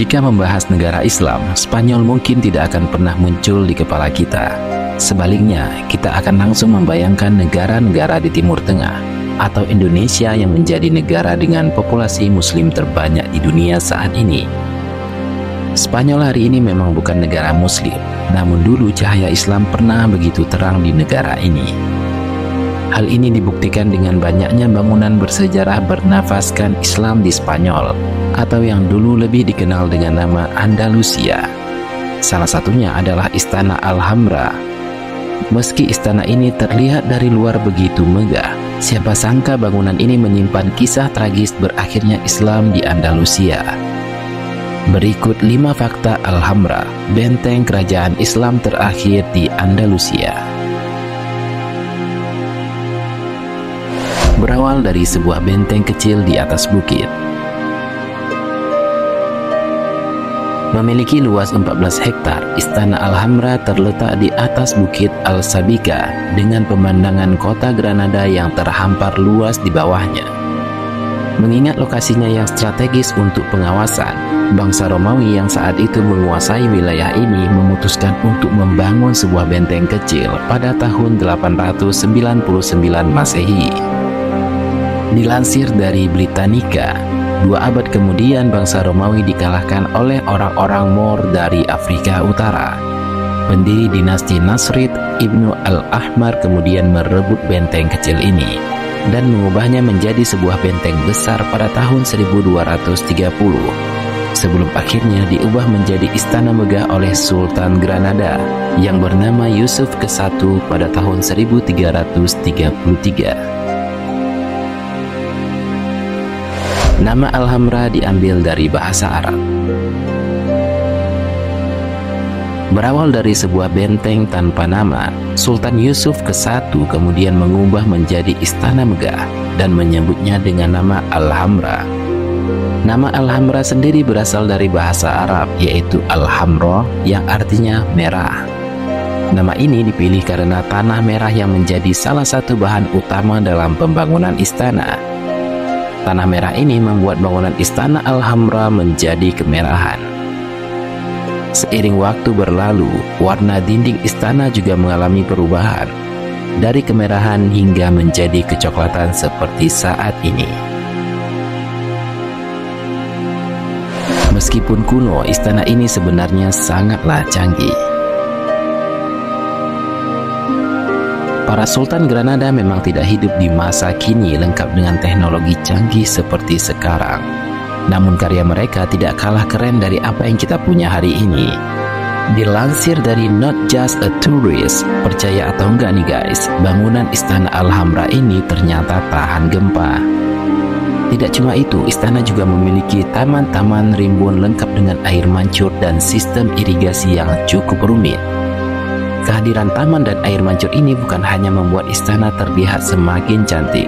Jika membahas negara Islam, Spanyol mungkin tidak akan pernah muncul di kepala kita. Sebaliknya, kita akan langsung membayangkan negara-negara di Timur Tengah atau Indonesia yang menjadi negara dengan populasi Muslim terbanyak di dunia saat ini. Spanyol hari ini memang bukan negara Muslim, namun dulu cahaya Islam pernah begitu terang di negara ini. Hal ini dibuktikan dengan banyaknya bangunan bersejarah bernafaskan Islam di Spanyol, atau yang dulu lebih dikenal dengan nama Andalusia. Salah satunya adalah Istana Alhambra. Meski istana ini terlihat dari luar begitu megah, siapa sangka bangunan ini menyimpan kisah tragis berakhirnya Islam di Andalusia. Berikut 5 fakta Alhambra, benteng kerajaan Islam terakhir di Andalusia. Berawal dari sebuah benteng kecil di atas bukit. Memiliki luas 14 hektar, Istana Alhambra terletak di atas bukit Al-Sabika dengan pemandangan kota Granada yang terhampar luas di bawahnya. Mengingat lokasinya yang strategis untuk pengawasan, bangsa Romawi yang saat itu menguasai wilayah ini memutuskan untuk membangun sebuah benteng kecil pada tahun 899 Masehi. Dilansir dari Britannica, 2 abad kemudian bangsa Romawi dikalahkan oleh orang-orang Moor dari Afrika Utara. Pendiri dinasti Nasrid, Ibnu al-Ahmar kemudian merebut benteng kecil ini dan mengubahnya menjadi sebuah benteng besar pada tahun 1230, sebelum akhirnya diubah menjadi istana megah oleh Sultan Granada yang bernama Yusuf ke-1 pada tahun 1333. Nama Alhambra diambil dari bahasa Arab. Berawal dari sebuah benteng tanpa nama, Sultan Yusuf ke-1 kemudian mengubah menjadi istana megah dan menyebutnya dengan nama Alhambra. Nama Alhambra sendiri berasal dari bahasa Arab, yaitu Al-Hamra yang artinya merah. Nama ini dipilih karena tanah merah yang menjadi salah satu bahan utama dalam pembangunan istana. Tanah merah ini membuat bangunan Istana Alhambra menjadi kemerahan. Seiring waktu berlalu, warna dinding istana juga mengalami perubahan, dari kemerahan hingga menjadi kecoklatan seperti saat ini. Meskipun kuno, istana ini sebenarnya sangatlah canggih. Para Sultan Granada memang tidak hidup di masa kini lengkap dengan teknologi canggih seperti sekarang. Namun karya mereka tidak kalah keren dari apa yang kita punya hari ini. Dilansir dari Not Just a Tourist, percaya atau enggak nih guys, bangunan Istana Alhambra ini ternyata tahan gempa. Tidak cuma itu, istana juga memiliki taman-taman rimbun lengkap dengan air mancur dan sistem irigasi yang cukup rumit. Kehadiran taman dan air mancur ini bukan hanya membuat istana terlihat semakin cantik,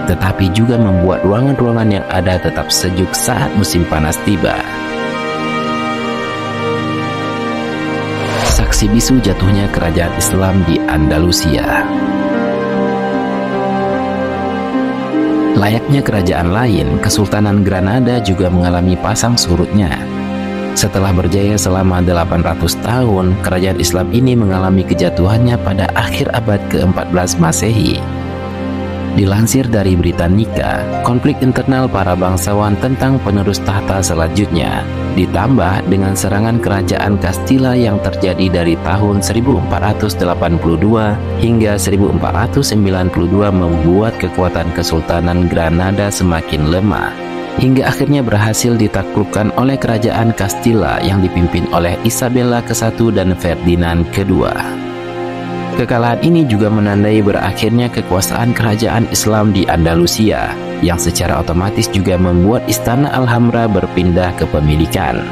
tetapi juga membuat ruangan-ruangan yang ada tetap sejuk saat musim panas tiba. Saksi bisu jatuhnya kerajaan Islam di Andalusia. Layaknya kerajaan lain, Kesultanan Granada juga mengalami pasang surutnya. Setelah berjaya selama 800 tahun, kerajaan Islam ini mengalami kejatuhannya pada akhir abad ke-14 Masehi. Dilansir dari Britannica, konflik internal para bangsawan tentang penerus tahta selanjutnya, ditambah dengan serangan kerajaan Castilla yang terjadi dari tahun 1482 hingga 1492 membuat kekuatan Kesultanan Granada semakin lemah, hingga akhirnya berhasil ditaklukkan oleh kerajaan Castilla yang dipimpin oleh Isabella ke-1 dan Ferdinand ke-2. Kekalahan ini juga menandai berakhirnya kekuasaan kerajaan Islam di Andalusia, yang secara otomatis juga membuat Istana Alhambra berpindah kepemilikan.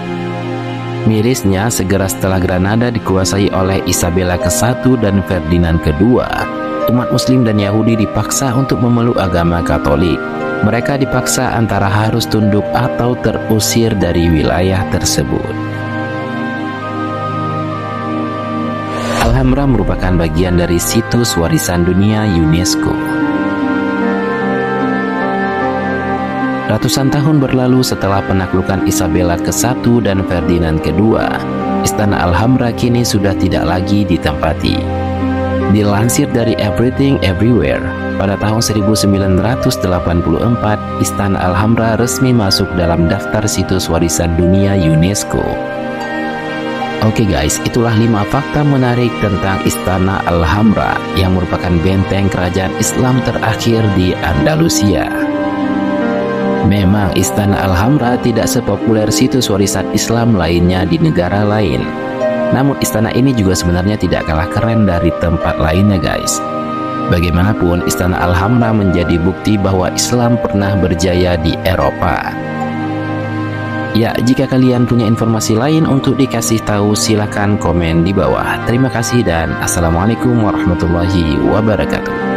Mirisnya, segera setelah Granada dikuasai oleh Isabella ke-1 dan Ferdinand ke-2, umat Muslim dan Yahudi dipaksa untuk memeluk agama Katolik. Mereka dipaksa antara harus tunduk atau terusir dari wilayah tersebut. Alhambra merupakan bagian dari situs warisan dunia UNESCO. Ratusan tahun berlalu setelah penaklukan Isabella ke-1 dan Ferdinand II, Istana Alhambra kini sudah tidak lagi ditempati. Dilansir dari Everything Everywhere, pada tahun 1984, Istana Alhambra resmi masuk dalam daftar situs warisan dunia UNESCO. Oke guys, itulah 5 fakta menarik tentang Istana Alhambra yang merupakan benteng kerajaan Islam terakhir di Andalusia. Memang Istana Alhambra tidak sepopuler situs warisan Islam lainnya di negara lain. Namun istana ini juga sebenarnya tidak kalah keren dari tempat lainnya guys. Bagaimanapun, Istana Alhambra menjadi bukti bahwa Islam pernah berjaya di Eropa. Ya, jika kalian punya informasi lain untuk dikasih tahu, silahkan komen di bawah. Terima kasih dan Assalamualaikum warahmatullahi wabarakatuh.